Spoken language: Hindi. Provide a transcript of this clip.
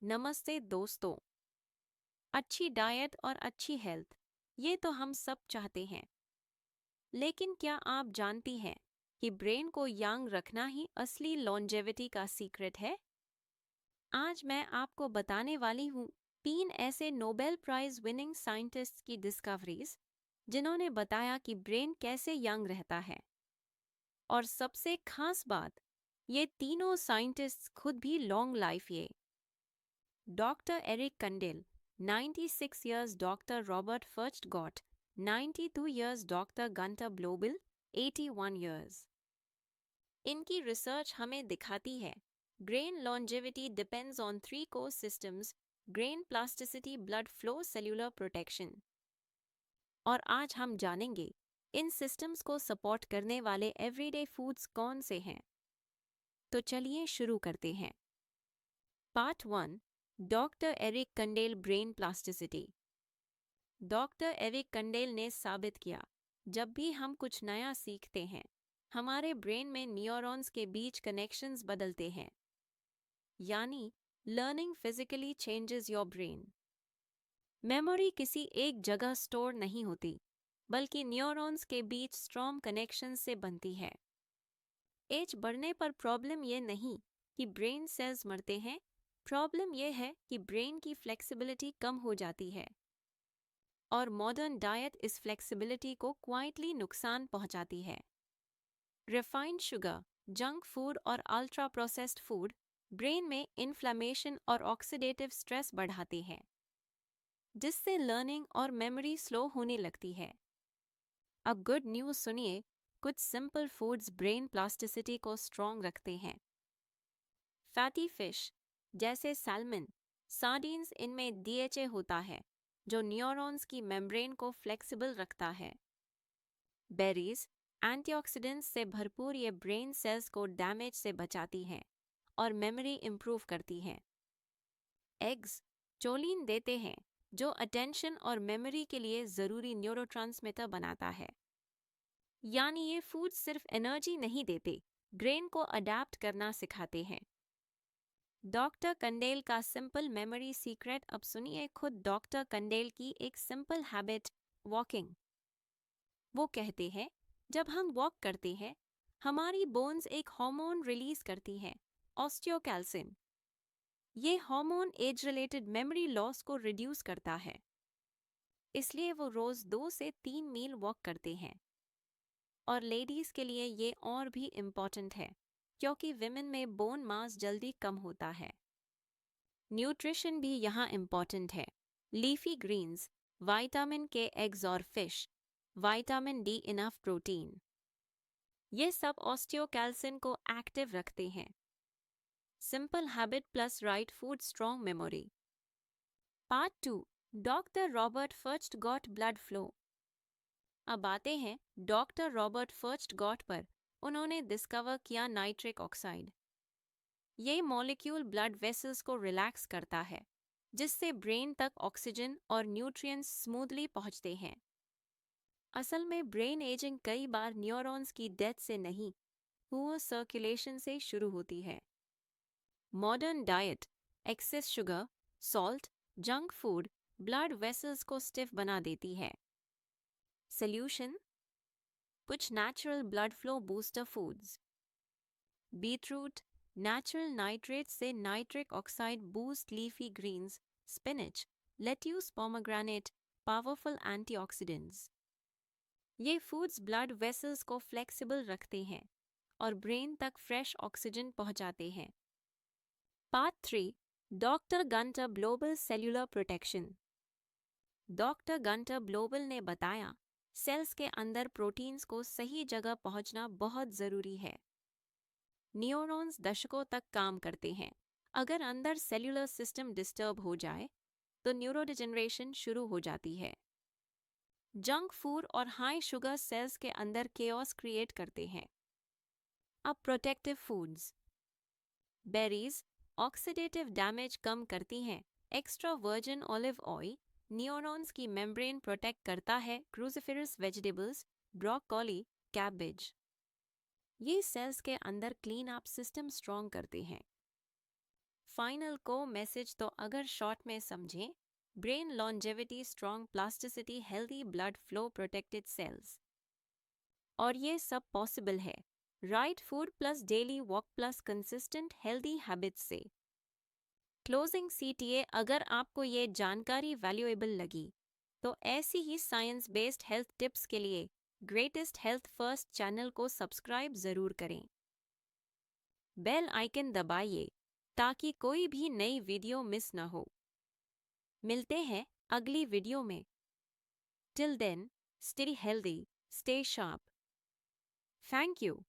नमस्ते दोस्तों। अच्छी डाइट और अच्छी हेल्थ, ये तो हम सब चाहते हैं। लेकिन क्या आप जानती हैं कि ब्रेन को यंग रखना ही असली लॉन्जेविटी का सीक्रेट है? आज मैं आपको बताने वाली हूँ 3 ऐसे नोबेल प्राइज विनिंग साइंटिस्ट्स की डिस्कवरीज जिन्होंने बताया कि ब्रेन कैसे यंग रहता है। और सबसे खास बात, ये तीनों साइंटिस्ट्स खुद भी लॉन्ग लाइफ ये Dr. Eric Kandel, 96 years Dr. Robert Furchtgott, 92 years Dr. Gunter Blobel, 81 years. इनकी रिसर्च हमें दिखाती है brain longevity depends on 3 core systems: brain plasticity, blood flow, cellular protection. और आज हम जानेंगे इन सिस्टम्स को सपोर्ट करने वाले एवरीडे फूड्स कौन से हैं। तो चलिए शुरू करते हैं। Part 1, doctor Eric Kandel, brain plasticity. Doctor Eric Kandel ने साबित किया, जब भी हम कुछ नया सीखते हैं, हमारे ब्रेन में न्यूरॉन्स के बीच कनेक्शंस बदलते हैं। यानी learning physically changes your brain. Memory किसी एक जगह स्टोर नहीं होती, बल्कि न्यूरॉन्स के बीच स्ट्रॉन्ग कनेक्शंस से बनती है। एज बढ़ने पर प्रॉब्लम ये नहीं कि ब्रेन सेल्स मरते हैं, प्रॉब्लम यह है कि ब्रेन की फ्लेक्सिबिलिटी कम हो जाती है। और मॉडर्न डाइट इस फ्लेक्सिबिलिटी को क्वाइटली नुकसान पहुंचाती है। रिफाइंड शुगर, जंक फूड और अल्ट्रा प्रोसेस्ड फूड ब्रेन में इन्फ्लेमेशन और ऑक्सीडेटिव स्ट्रेस बढ़ाते हैं, जिससे लर्निंग और मेमोरी स्लो होने लगती है। अब गुड न्यूज़ सुनिए, कुछ सिंपल फूड्स ब्रेन प्लास्टिसिटी को स्ट्रॉन्ग रखते हैं। फैटी फिश जैसे सैल्मन, सार्डिन्स, इनमें डीएचए होता है जो न्यूरॉन्स की मेम्ब्रेन को फ्लेक्सिबल रखता है। बेरीज एंटीऑक्सीडेंट्स से भरपूर, ये ब्रेन सेल्स को डैमेज से बचाती हैं और मेमोरी इंप्रूव करती हैं। एग्स चोलिन देते हैं जो अटेंशन और मेमोरी के लिए ज़रूरी न्यूरोट्रांसमीटर बनाता है। यानी ये फूड सिर्फ एनर्जी नहीं देते, ब्रेन को अडैप्ट करना सिखाते हैं। डॉक्टर कंडेल का सिंपल मेमोरी सीक्रेट, अब सुनिए खुद डॉक्टर कंडेल की एक सिंपल हैबिट, वॉकिंग। वो कहते हैं, जब हम वॉक करते हैं, हमारी बोन्स एक हार्मोन रिलीज करती हैं, ऑस्टियोकैल्सिन। ये hormone age related memory loss को रिड्यूस करता है। इसलिए वो रोज 2 से 3 मील वॉक करते हैं। और लेडीज के लिए ये और भी इम्पॉर्टेंट है, क्योंकि विमेन में बोन मास जल्दी कम होता है। न्यूट्रिशन भी यहाँ इम्पॉर्टेंट है। Leafy greens, vitamin K, eggs और fish, vitamin D, enough protein, ये सब ऑस्टियोकैल्सिन को एक्टिव रखते हैं। Simple habit plus right food, strong memory. Part 2, doctor Robert Furchgott, blood flow. अब आते हैं डॉक्टर रॉबर्ट फर्स्टगॉट पर। उन्होंने डिस्कवर किया नाइट्रिक ऑक्साइड। ये मॉलिक्यूल ब्लड वेसल्स को रिलैक्स करता है, जिससे ब्रेन तक ऑक्सीजन और न्यूट्रिएंट्स स्मूथली पहुंचते हैं। असल में ब्रेन एजिंग कई बार न्यूरॉन्स की डेथ से नहीं, पुअर सर्कुलेशन से शुरू होती है। Modern diet, excess sugar, salt, junk food blood vessels को स्टिफ बना देती है। सॉल्यूशन: कुछ natural blood flow booster foods. Beetroot, natural nitrate से nitric oxide boost. Leafy greens, spinach, lettuce, pomegranate, powerful antioxidants. ये फूड्स ब्लड वेसल्स को फ्लेक्सिबल रखते हैं और ब्रेन तक फ्रेश ऑक्सीजन पहुंचाते हैं। Part 3, doctor Gunter Blobel, cellular protection. Doctor Gunter Blobel ने बताया, सेल्स के अंदर प्रोटीन्स को सही जगह पहुंचना बहुत ज़रूरी है। न्यूरॉन्स दशकों तक काम करते हैं। अगर अंदर सेल्यूलर सिस्टम डिस्टर्ब हो जाए तो न्यूरोडिजेनरेशन शुरू हो जाती है। जंक फूड और हाई शुगर सेल्स के अंदर केओस क्रिएट करते हैं। अब protective foods. Berries oxidative damage कम करती हैं। Extra virgin olive oil neurons की मेम्ब्रेन प्रोटेक्ट करता है। क्रूसिफेरस वेजिटेबल्स, ब्रोकोली, कैबेज, ये सेल्स के अंदर क्लीन अप सिस्टम स्ट्रॉन्ग करते हैं। फाइनल को मैसेज तो अगर शॉर्ट में समझें, brain longevity, strong plasticity, healthy blood flow, protected cells. और ये सब पॉसिबल है right food plus daily walk plus consistent healthy habits से। क्लोजिंग सीटीए, अगर आपको ये जानकारी वैल्यूएबल लगी तो ऐसी ही साइंस बेस्ड हेल्थ टिप्स के लिए ग्रेटेस्ट हेल्थ फर्स्ट चैनल को सब्सक्राइब ज़रूर करें। बेल आइकन दबाइए ताकि कोई भी नई वीडियो मिस न हो। मिलते हैं अगली वीडियो में। Till then, stay healthy, stay sharp. Thank you.